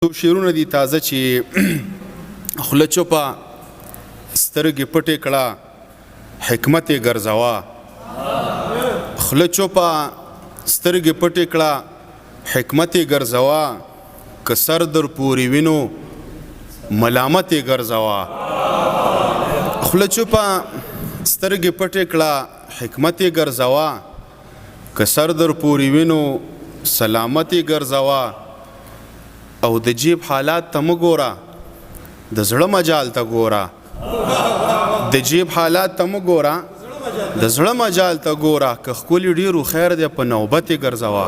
تو شیرونه دي تازه چې خوله چوپه سترګې پټې کړه حکمت یې ګرځوه خوله چوپه سترګې پټې کړه حکمت یې ګرځوه که سر در پورې وینو ملامت یې ګرځوه خوله چوپه سترګې پټې کړه حکمت یې ګرځوه که سر در پورې وینو سلامت یې ګرځوه او د جیب حالات ته مه ګوره د زړه مجال ته ګوره د جیب حالات ته مه ګوره د زړه مجال ته ګوره که ښکلي ډېرو خیر دی په نوبت یې ګرځوه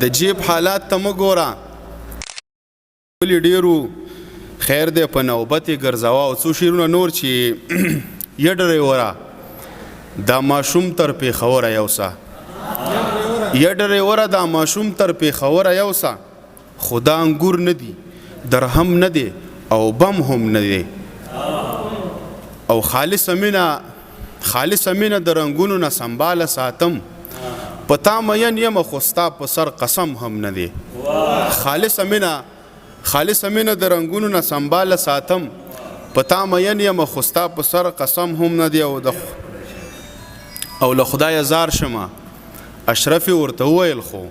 د جیب حالات ته مه ګوره ښکلي ډېرو خیر دی په نوبت یې ګرځوه او څو شعرونه نور چې یا ډریوره دا ماشوم تر پیښوره یوسه یا ډریوره دا ماشوم تر پیښوره یوسه خو دا انګور نه دي درهم نه دی او بم هم نه دی او خالصه مینه د رنګونو نه سنباله ساتم په تا مین یم خو ستا په سر قسم هم نه دی خالصه مینه د رنګونو نه سنباله ساتم په تا مین یم خو ستا په سر قسم هم نه دی او له خدای زار شمه اشرف ورته وویل خو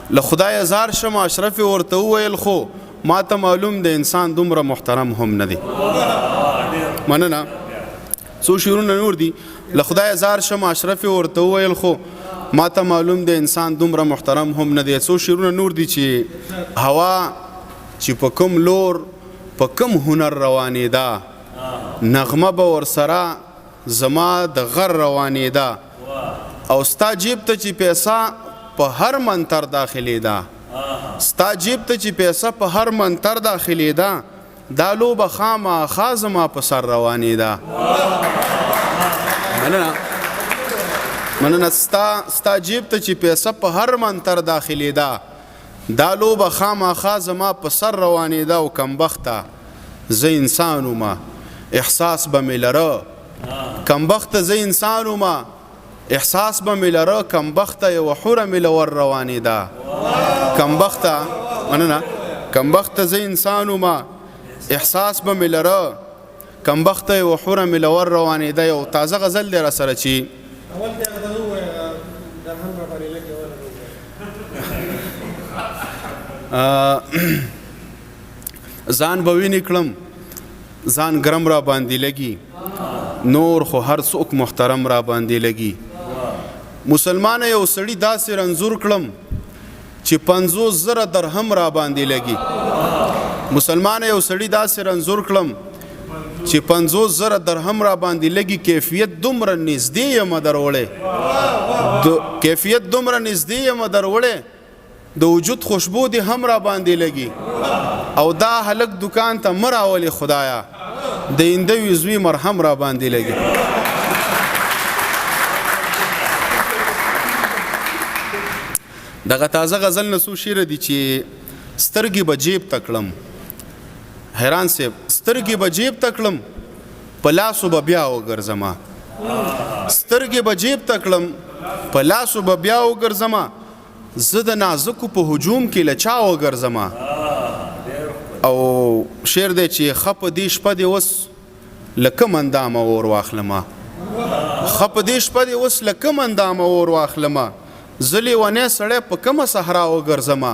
له خدای زار شمه اشرف ورته وویل خو ما ته معلوم د انسان دومره محترم هم نه دی مننه څو شعرونه نور دي له خدای زار شمه اشرف ورته وویل خو ما ته معلوم د انسان دومره محترم هم نه دی څو شعرونه نور دي چې هوا چې په کوم لور په کوم هنر روانېده نغمه به ورسره زما د غر روانېده او ستا جیب ته چې پیسه په هر منتر داخلېده ستا جیب ته چې پیسه په هر منتر داخلېده دا لوبه خامخا زما په سر روانېده مننه ستا جیب ته چې پیسه په هر منتر داخلېده دا لوبه خامخا زما په سر روانېده او کمبخته زه انسان ومه احساس به مې لره کمبخته زه انسان ومه احساس به مې لره کمبخته یوه حوره مې له ور روانېده کمبخته زه انسان ومه احساس به مې لره کمبخته یوه حوره مې له ور روانېده یو تازه غزل دی راسره چې ځان به وینې کړم ځان ګرم را باندې لګي نور خو هر څوک محترم را باندې لګي مسلمانه یو سړي داسې رنځور کړم چې 50,000 درهم را باندې لګي مسلمانه یو سړي داسې رنځور کړم چې 50,000 درهم را باندې لګي کیفیت دومره نږدې یم دروړې د وجود خوشبو دې هم را باندې لګي او دا هلک دکان ته مه راولې خدایا د ایندوي زوی مرهم را باندې لګي دغه تازه غزل نه څو شعر دي چې سترګې به جیب ته کړم حیران صاحب سترګې به جیب ته کړم په لاسو به بیا وګرځمه سترګې به جیب ته کړم په لاسو به بیا وګرځمه زه د نازکو په هجوم کې له چا وګرځمه او شعر دی چې ښه په دې شپه دې اوس له کوم اندامه اور واخلمه ښه په دې شپه دې اوس له کوم اندامه اور واخلمه زه لیونی سړی په کومه صحرا وګرځمه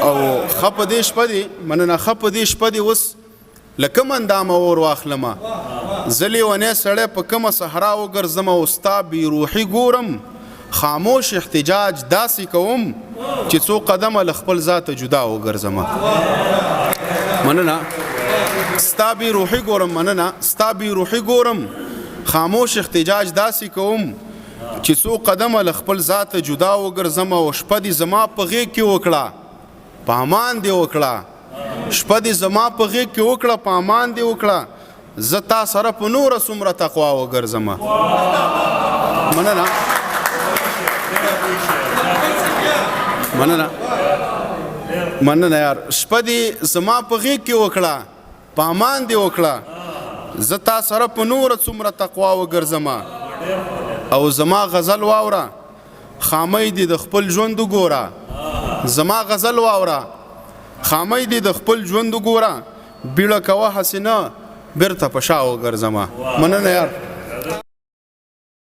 او ښه په دې شپه دې مننه ښه په دې شپه دې اوس له کوم اندامه اور واخلمه زه لیونی سړی په کومه صحرا وګرځمه او ستا بې روحي ګورم خاموش احتجاج داسې کوم چې څو قدمه له خپل ذاته جدا وګرځمه مننه ستا بې روحي ګورم خاموش احتجاج داسې کوم چې څو قدمه له خپل ذاته جدا وګرځمه او شپه دې زما په غېږ کې وکړه په امان دې وکړه شپه دې زما په غېږ کې وکړه په امان دې وکړه زه تا سره په نوره څومره تقوا وګرځمه مننه یار شپه دې زما په غېږ کې وکړه په امان دې وکړه زه تا سره په نوره څومره تقوا وګرځمه او زما غزل واوره خامۍ دې د خپل ژوند وګوره زما غزل واوره خامۍ دې د خپل ژوند وګوره بیړه کوه حسینه بیرته په شا وګرځمه مننه یار